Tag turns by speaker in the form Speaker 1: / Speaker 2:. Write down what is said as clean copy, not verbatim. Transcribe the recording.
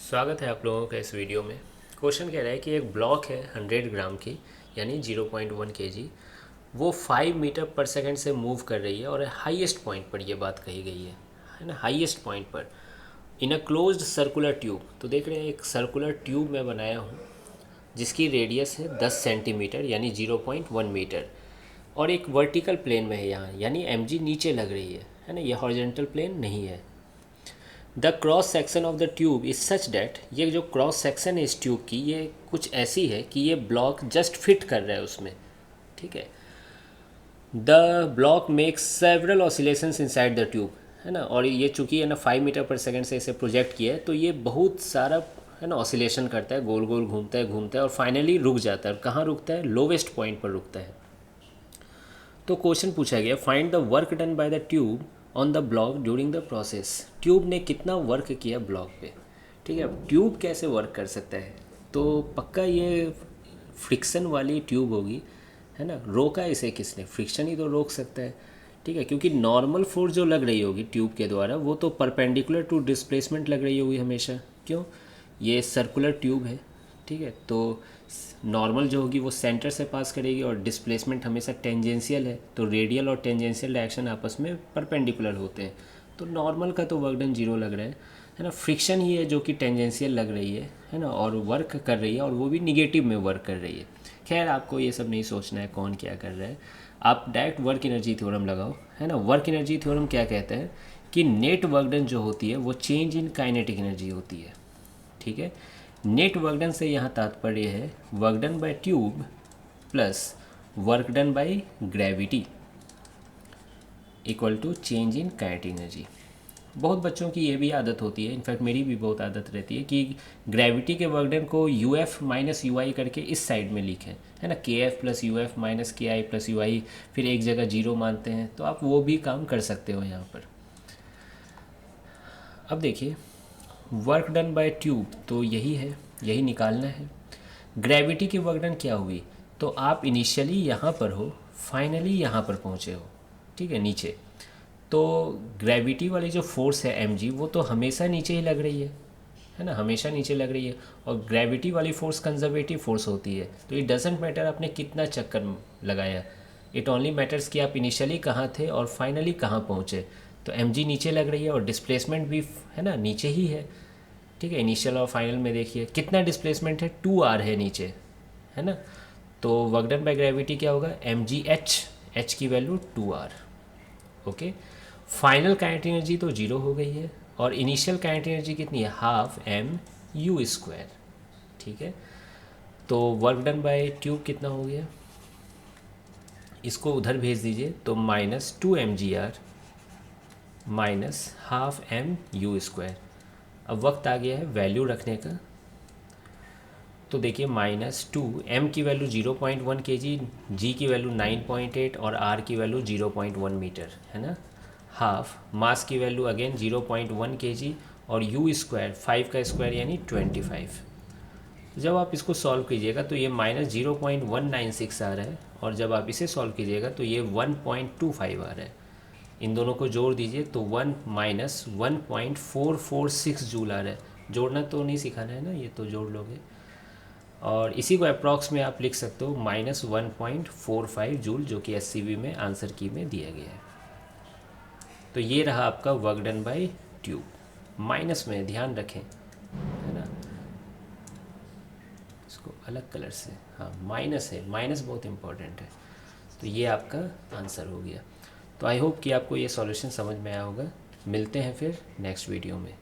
Speaker 1: स्वागत है आप लोगों का इस वीडियो में। क्वेश्चन कह रहा है कि एक ब्लॉक है 100 ग्राम की यानी 0.1 kg, वो 5 मीटर पर सेकंड से मूव कर रही है और हाईएस्ट पॉइंट पर ये बात कही गई है ना, हाईएस्ट पॉइंट पर इन अ क्लोज्ड सर्कुलर ट्यूब। तो देख रहे हैं एक सर्कुलर ट्यूब मैं बनाया हूँ जिसकी रेडियस है 10 सेंटीमीटर यानी 0.1 मीटर और एक वर्टिकल प्लेन में है यहाँ, यानी mg नीचे लग रही है ना, ये हॉरिजॉन्टल प्लेन नहीं है। The cross section of the tube is such that, ये जो क्रॉस सेक्शन है इस ट्यूब की ये कुछ ऐसी है कि ये ब्लॉक जस्ट फिट कर रहा है उसमें, ठीक है। The block makes several oscillations inside the tube, है ना, और ये चूंकि है ना 5 मीटर पर सेकंड से इसे प्रोजेक्ट किया है तो ये बहुत सारा है ना ऑसिलेशन करता है, गोल गोल घूमता है और फाइनली रुक जाता है। कहाँ रुकता है? लोवेस्ट पॉइंट पर रुकता है। तो क्वेश्चन पूछा गया, find the work done by the tube on the block during the process. Tube ने कितना वर्क किया ब्लॉक पे, ठीक है। अब ट्यूब कैसे वर्क कर सकता है? तो पक्का ये फ्रिक्शन वाली ट्यूब होगी, है ना। रोका इसे किसने? फ्रिक्शन ही तो रोक सकता है, ठीक है, क्योंकि नॉर्मल फोर्स जो लग रही होगी ट्यूब के द्वारा वो तो परपेंडिकुलर टू डिस्प्लेसमेंट लग रही होगी हमेशा। क्यों? ये सर्कुलर ट्यूब है, ठीक है, तो नॉर्मल जो होगी वो सेंटर से पास करेगी और डिस्प्लेसमेंट हमेशा टेंजेंशियल है, तो रेडियल और टेंजेंशियल डायरेक्शन आपस में परपेंडिकुलर होते हैं, तो नॉर्मल का तो वर्क डन जीरो लग रहा है ना। फ्रिक्शन ही है जो कि टेंजेंशियल लग रही है ना, और वर्क कर रही है और वो भी निगेटिव में वर्क कर रही है। खैर आपको ये सब नहीं सोचना है कौन क्या कर रहा है, आप डायरेक्ट वर्क एनर्जी थ्योरम लगाओ, है ना। वर्क एनर्जी थ्योरम क्या कहता है कि नेट वर्क डन जो होती है वो चेंज इन काइनेटिक एनर्जी होती है, ठीक है। नेट वर्क डन से यहाँ तात्पर्य है work done by tube plus work done by gravity equal to change in kinetic energy. बहुत बच्चों की ये भी आदत होती है, इनफैक्ट मेरी भी बहुत आदत रहती है कि ग्रेविटी के वर्क डन को यू एफ माइनस यू आई करके इस साइड में लिखें, है ना, के F plus U F minus के आई प्लस यू आई, फिर एक जगह जीरो मानते हैं, तो आप वो भी काम कर सकते हो यहाँ पर। अब देखिए वर्क डन बाय ट्यूब तो यही है, यही निकालना है। ग्रेविटी की वर्क डन क्या हुई? तो आप इनिशियली यहाँ पर हो, फाइनली यहाँ पर पहुँचे हो, ठीक है, नीचे। तो ग्रेविटी वाली जो फोर्स है mg वो तो हमेशा नीचे ही लग रही है ना, हमेशा नीचे लग रही है, और ग्रेविटी वाली फोर्स कंजर्वेटिव फोर्स होती है, तो इट डजेंट मैटर आपने कितना चक्कर लगाया, इट ओनली मैटर्स कि आप इनिशियली कहाँ थे और फाइनली कहाँ पहुँचे। तो mg नीचे लग रही है और डिस्प्लेसमेंट भी है ना नीचे ही है, ठीक है। इनिशियल और फाइनल में देखिए कितना डिस्प्लेसमेंट है, 2r है नीचे, है ना। तो वर्क डन बाय ग्रेविटी क्या होगा? mgh, h की value 2r, okay. Final kinetic energy तो जीरो हो गई है और इनिशियल काइनेटिक एनर्जी कितनी है? हाफ एम यू स्क्वायर, ठीक है। तो वर्क डन बाय ट्यूब कितना हो गया, इसको उधर भेज दीजिए, तो -2 mgr minus half m u square. अब वक्त आ गया है वैल्यू रखने का, तो देखिए -2, m की वैल्यू 0.1 kg, g की वैल्यू 9.8 और r की वैल्यू 0.1 मीटर, है ना। हाफ मास की वैल्यू अगेन 0.1 kg और u स्क्वायर 5 का स्क्वायर यानी 25। जब आप इसको सॉल्व कीजिएगा तो ये -0.196 आ रहा है और जब आप इसे सॉल्व कीजिएगा तो ये 1.25 आ रहा है। इन दोनों को जोड़ दीजिए तो 1-1.446 जूल आ रहा है। जोड़ना तो नहीं सिखाना है ना, ये तो जोड़ लोगे, और इसी को अप्रॉक्स में आप लिख सकते हो -1.45 जूल, जो कि SCV में आंसर की में दिया गया है। तो ये रहा आपका work done by tube, minus में ध्यान रखें, है ना, इसको अलग कलर से, हाँ माइनस है, माइनस बहुत इम्पोर्टेंट है। तो ये आपका आंसर हो गया। तो आई होप कि आपको ये सॉल्यूशन समझ में आया होगा। मिलते हैं फिर नेक्स्ट वीडियो में।